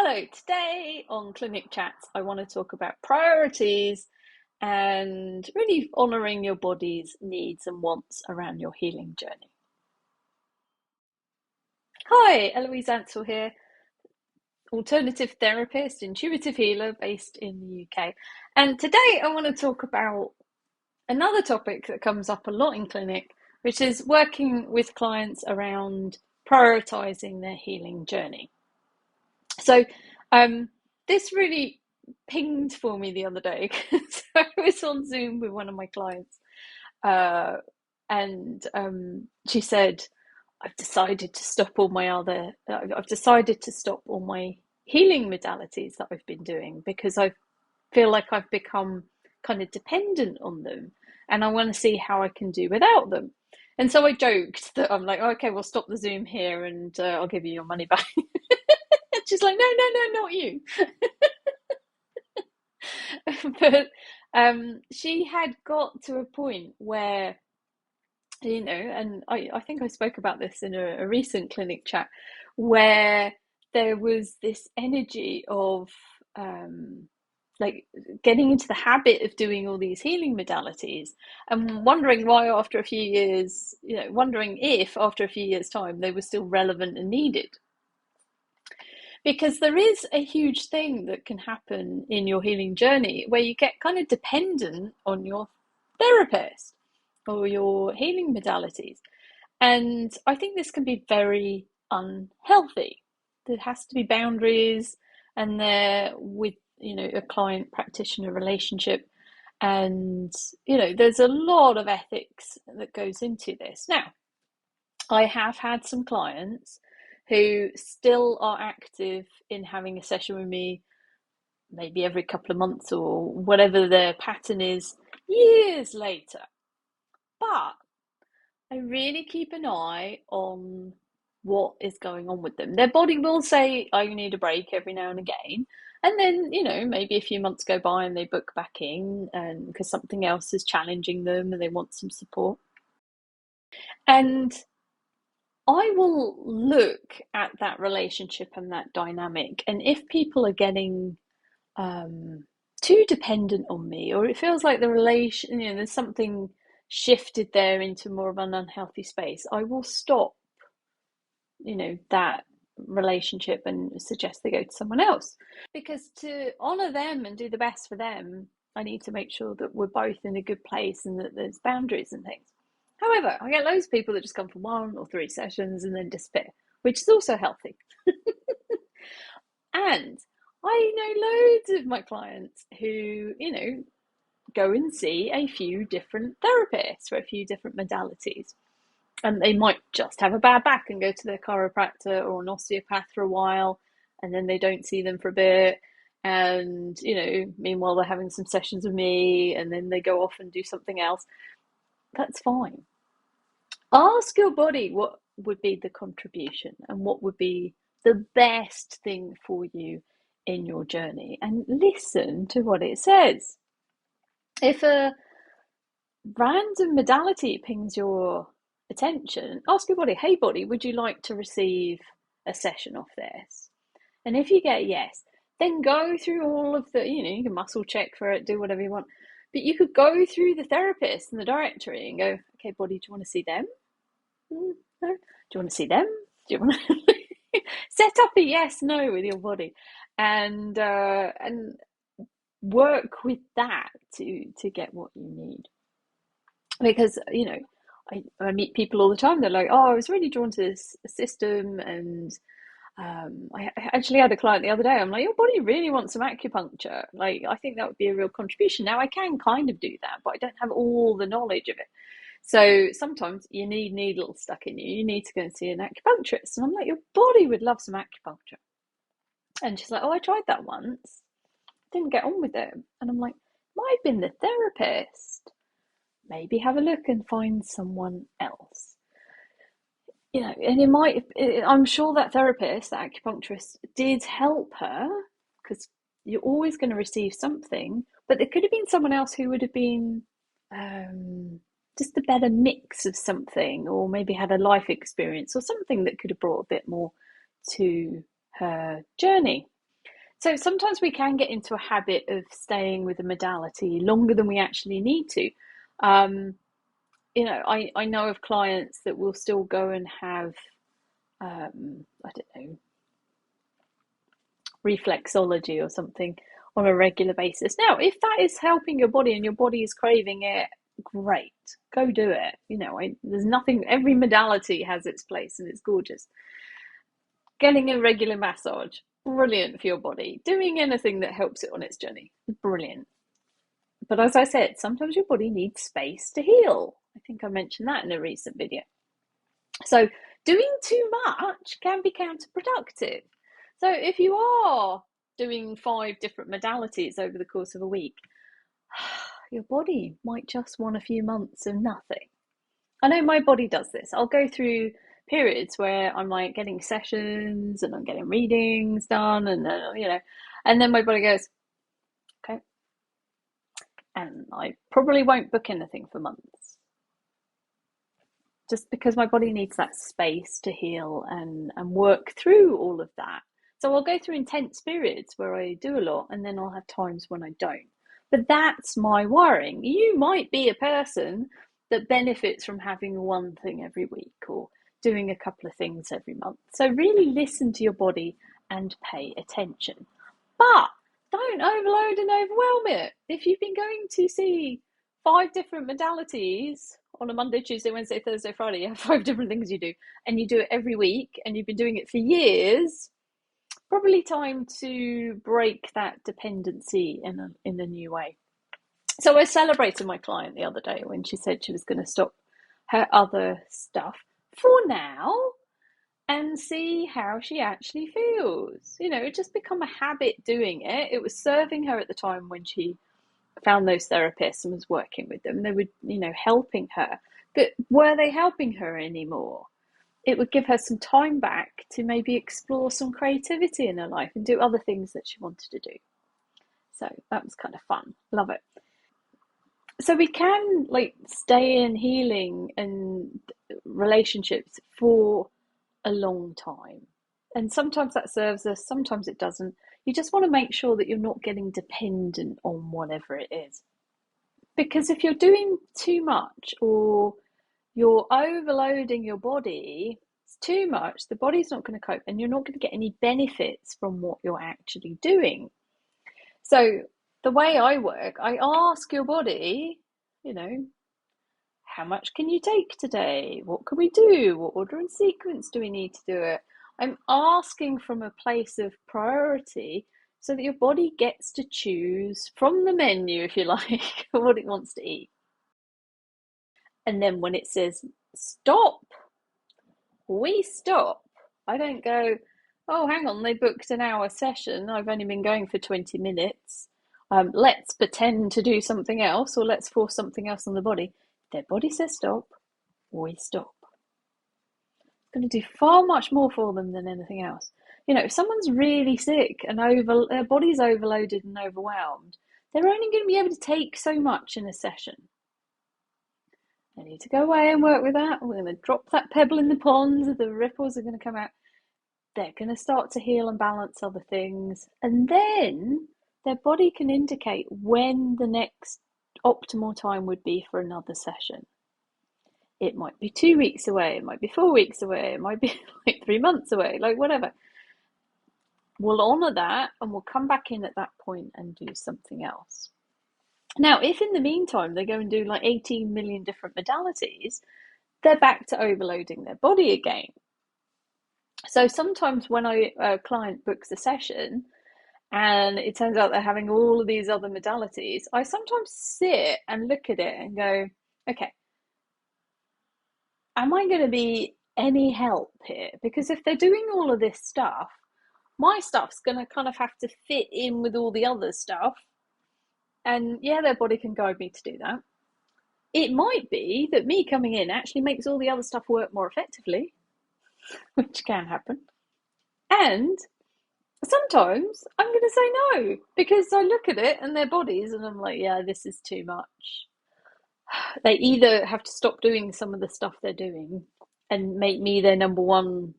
Hello, today on Clinic Chats, I want to talk about priorities and really honoring your body's needs and wants around your healing journey. Hi, Eloise Ansell here, alternative therapist, intuitive healer based in the UK. And today I want to talk about another topic that comes up a lot in clinic, which is working with clients around prioritizing their healing journey. So, this really pinged for me the other day because I was on Zoom with one of my clients, uh, and she said, "I've decided to stop all my other. I've decided to stop all my healing modalities that I've been doing because I feel like I've become kind of dependent on them, and I want to see how I can do without them." And so I joked that I'm like, "Okay, we'll stop the Zoom here, and I'll give you your money back." And she's like, "No, no, no, not you." But she had got to a point where, and I think I spoke about this in a recent clinic chat, where there was this energy of like getting into the habit of doing all these healing modalities and wondering why after a few years, wondering if after a few years' time they were still relevant and needed. Because there is a huge thing that can happen in your healing journey where you get kind of dependent on your therapist or your healing modalities. And I think this can be very unhealthy. There has to be boundaries, and there with a client practitioner relationship. And there's a lot of ethics that goes into this. Now, I have had some clients who still are active in having a session with me, maybe every couple of months or whatever their pattern is, years later. But I really keep an eye on what is going on with them. Their body will say, I need a break every now and again. And then, maybe a few months go by and they book back in and because something else is challenging them and they want some support. And I will look at that relationship and that dynamic. And if people are getting too dependent on me, or it feels like the relation, there's something shifted there into more of an unhealthy space, I will stop, that relationship and suggest they go to someone else. Because to honor them and do the best for them, I need to make sure that we're both in a good place and that there's boundaries and things. However, I get loads of people that just come for 1 or 3 sessions and then disappear, which is also healthy. And I know loads of my clients who, go and see a few different therapists for a few different modalities. And they might just have a bad back and go to their chiropractor or an osteopath for a while, and then they don't see them for a bit. And, meanwhile, they're having some sessions with me, and then they go off and do something else. That's fine. Ask your body what would be the contribution and what would be the best thing for you in your journey, and listen to what it says. If a random modality pings your attention, ask your body, hey body, would you like to receive a session of this? And if you get yes, then go through all of the, you can muscle check for it, do whatever you want. But you could go through the therapist and the directory and go, okay, body, do you want to see them? No. Do you want to see them? Do you want to set up a yes, no with your body, and work with that to get what you need. Because I meet people all the time. They're like, "Oh, I was really drawn to this system," and I actually had a client the other day. I'm like, "Your body really wants some acupuncture. Like, I think that would be a real contribution." Now, I can kind of do that, but I don't have all the knowledge of it. So sometimes you need needles stuck in you. You need to go and see an acupuncturist. And I'm like, "Your body would love some acupuncture." And she's like, "Oh, I tried that once. Didn't get on with it." And I'm like, "Might have been the therapist. Maybe have a look and find someone else." And it might, I'm sure that therapist, that acupuncturist, did help her, because you're always going to receive something, but there could have been someone else who would have been just a better mix of something, or maybe had a life experience or something that could have brought a bit more to her journey. So sometimes we can get into a habit of staying with a modality longer than we actually need to. Um, I know of clients that will still go and have, I don't know, reflexology or something on a regular basis. Now, if that is helping your body and your body is craving it, great, go do it. There's nothing, every modality has its place and it's gorgeous. Getting a regular massage, brilliant for your body. Doing anything that helps it on its journey, brilliant. But as I said, sometimes your body needs space to heal. I think I mentioned that in a recent video. So doing too much can be counterproductive. So if you are doing 5 different modalities over the course of a week, your body might just want a few months of nothing. I know my body does this. I'll go through periods where I'm like getting sessions and I'm getting readings done, and then my body goes, okay, and I probably won't book anything for months, just because my body needs that space to heal and work through all of that. So I'll go through intense periods where I do a lot, and then I'll have times when I don't. But that's my worrying. You might be a person that benefits from having one thing every week or doing a couple of things every month. So really listen to your body and pay attention. But don't overload and overwhelm it. If you've been going to see 5 different modalities on a Monday, Tuesday, Wednesday, Thursday, Friday, you have 5 different things you do, and you do it every week, and you've been doing it for years, probably time to break that dependency in a new way. So I celebrated my client the other day when she said she was going to stop her other stuff for now and see how she actually feels. It just become a habit doing it. It was serving her at the time when she found those therapists and was working with them. They were, helping her. But were they helping her anymore? It would give her some time back to maybe explore some creativity in her life and do other things that she wanted to do. So that was kind of fun. Love it. So we can stay in healing and relationships for a long time. And sometimes that serves us, sometimes it doesn't. You just want to make sure that you're not getting dependent on whatever it is. Because if you're doing too much or you're overloading your body, it's too much, the body's not going to cope and you're not going to get any benefits from what you're actually doing. So the way I work, I ask your body, how much can you take today? What can we do? What order and sequence do we need to do it? I'm asking from a place of priority so that your body gets to choose from the menu, if you like, what it wants to eat. And then when it says stop, we stop. I don't go, oh, hang on, they booked an hour session. I've only been going for 20 minutes. Let's pretend to do something else, or let's force something else on the body. Their body says stop, we stop. It's going to do far much more for them than anything else. If someone's really sick and their body's overloaded and overwhelmed, they're only going to be able to take so much in a session. They need to go away and work with that. We're going to drop that pebble in the pond. The ripples are going to come out. They're going to start to heal and balance other things. And then their body can indicate when the next optimal time would be for another session. It might be 2 weeks away. It might be 4 weeks away. It might be 3 months away, whatever. We'll honour that and we'll come back in at that point and do something else. Now, if in the meantime they go and do 18 million different modalities, they're back to overloading their body again. So sometimes when a client books a session and it turns out they're having all of these other modalities, I sometimes sit and look at it and go, okay, am I going to be any help here? Because if they're doing all of this stuff, my stuff's going to kind of have to fit in with all the other stuff. And yeah, their body can guide me to do that. It might be that me coming in actually makes all the other stuff work more effectively, which can happen. And sometimes I'm going to say no because I look at it and their bodies and I'm like, yeah, this is too much. They either have to stop doing some of the stuff they're doing and make me their number one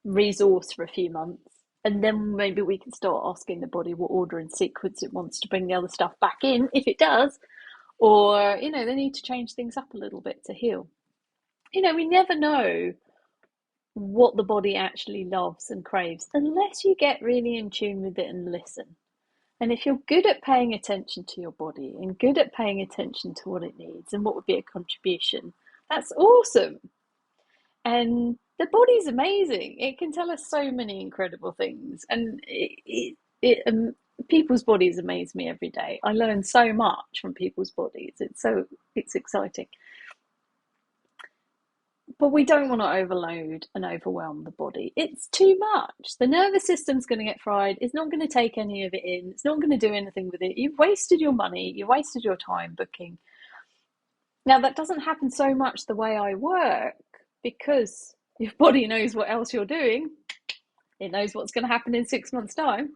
resource for a few months And then maybe we can start asking the body what order and sequence it wants to bring the other stuff back in, if it does, or, they need to change things up a little bit to heal. We never know what the body actually loves and craves unless you get really in tune with it and listen. And if you're good at paying attention to your body and good at paying attention to what it needs and what would be a contribution, that's awesome. And the body's amazing. It can tell us so many incredible things. And people's bodies amaze me every day. I learn so much from people's bodies. It's exciting. But we don't want to overload and overwhelm the body. It's too much. The nervous system's going to get fried. It's not going to take any of it in. It's not going to do anything with it. You've wasted your money. You've wasted your time booking. Now, that doesn't happen so much the way I work because your body knows what else you're doing. It knows what's going to happen in 6 months' time.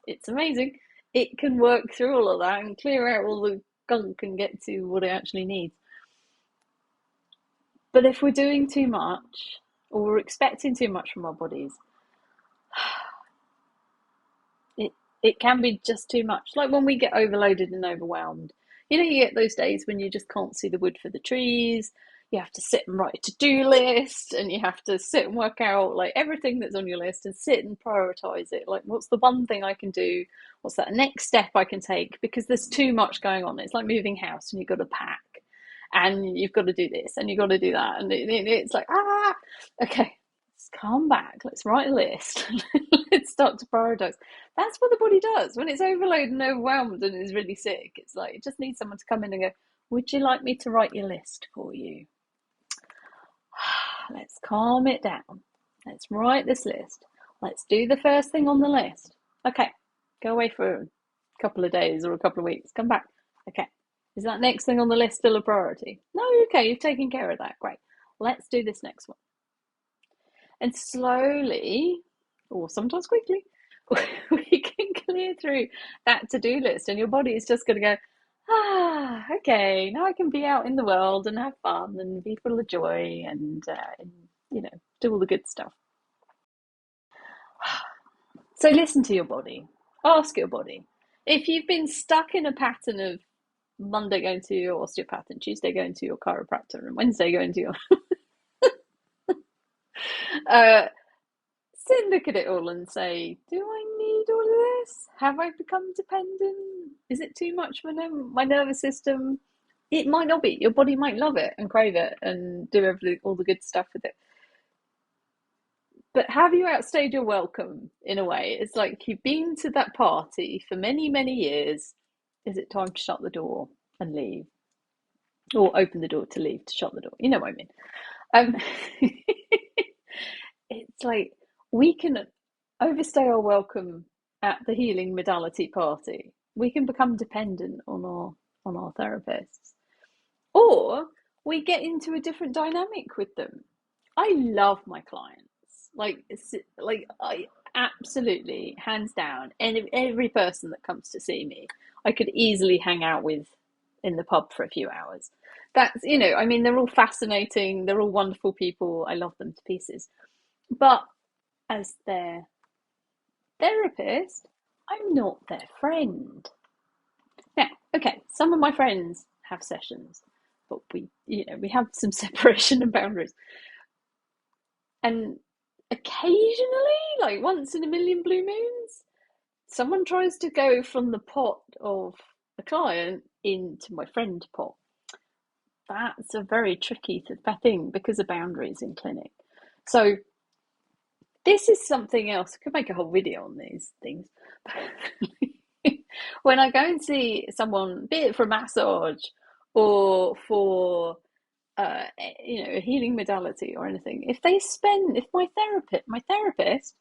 It's amazing. It can work through all of that and clear out all the gunk and get to what it actually needs. But if we're doing too much or we're expecting too much from our bodies, it can be just too much. Like when we get overloaded and overwhelmed. You get those days when you just can't see the wood for the trees. You have to sit and write a to-do list, and you have to sit and work out like everything that's on your list and sit and prioritize it. Like, what's the one thing I can do? What's that next step I can take? Because there's too much going on. It's like moving house and you've got to pack. And you've got to do this and you've got to do that. And it's like, okay, let's calm back. Let's write a list. Let's start to prioritize. That's what the body does. When it's overloaded and overwhelmed and is really sick, it's like, it just needs someone to come in and go, would you like me to write your list for you? Let's calm it down. Let's write this list. Let's do the first thing on the list. Okay, go away for a couple of days or a couple of weeks. Come back. Okay. Is that next thing on the list still a priority? No, okay, you've taken care of that. Great. Let's do this next one. And slowly, or sometimes quickly, we can clear through that to-do list. And your body is just going to go, okay, now I can be out in the world and have fun and be full of joy and do all the good stuff. So listen to your body. Ask your body. If you've been stuck in a pattern of Monday going to your osteopath and Tuesday going to your chiropractor and Wednesday going to your sit and look at it all and say, do I need all of this? Have I become dependent? Is it too much for my nervous system? It might not be. Your body might love it and crave it and do all the good stuff with it. But have you outstayed your welcome in a way? It's like you've been to that party for many, many years. Is it time to shut the door and leave? Or open the door to leave, to shut the door. You know what I mean? It's like we can overstay our welcome at the healing modality party. We can become dependent on our therapists. Or we get into a different dynamic with them. I love my clients. Like I absolutely, hands down, and every person that comes to see me, I could easily hang out with in the pub for a few hours. That's, they're all fascinating. They're all wonderful people. I love them to pieces. But as their therapist, I'm not their friend. Now, okay, some of my friends have sessions, but we have some separation and boundaries. And occasionally, like once in a million blue moons, someone tries to go from the pot of a client into my friend pot. That's a very tricky thing because of boundaries in clinic. So this is something else. I could make a whole video on these things. When I go and see someone, be it for a massage or for a healing modality or anything, if my therapist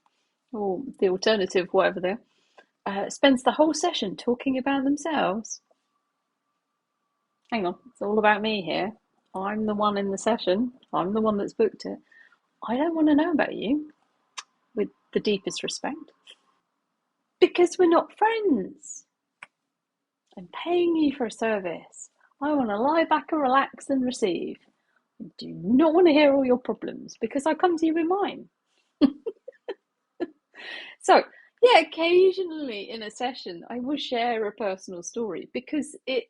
or the alternative, whatever they're, spends the whole session talking about themselves, hang on, it's all about me here. I'm the one in the session. I'm the one that's booked it. I don't want to know about you, with the deepest respect, because we're not friends. I'm paying you for a service. I want to lie back and relax and receive. I do not want to hear all your problems because I come to you with mine. So, yeah, occasionally in a session, I will share a personal story because it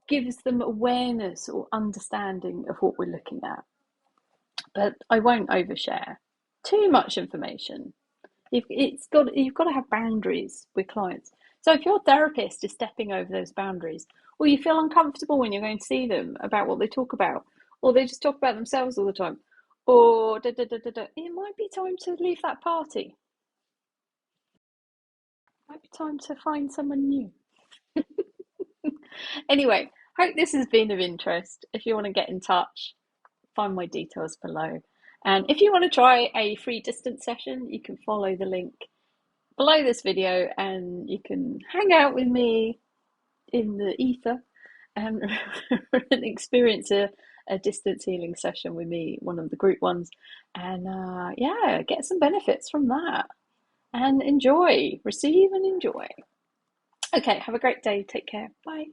gives them awareness or understanding of what we're looking at. But I won't overshare too much information. You've got to have boundaries with clients. So if your therapist is stepping over those boundaries, or you feel uncomfortable when you're going to see them about what they talk about, or they just talk about themselves all the time, or da, da, da, da, da, it might be time to leave that party. It might be time to find someone new. Anyway, hope this has been of interest. If you want to get in touch, find my details below. And if you want to try a free distance session, you can follow the link below this video and you can hang out with me in the ether and experience a distance healing session with me, one of the group ones. And yeah, get some benefits from that and enjoy, receive and enjoy. Okay, have a great day. Take care. Bye.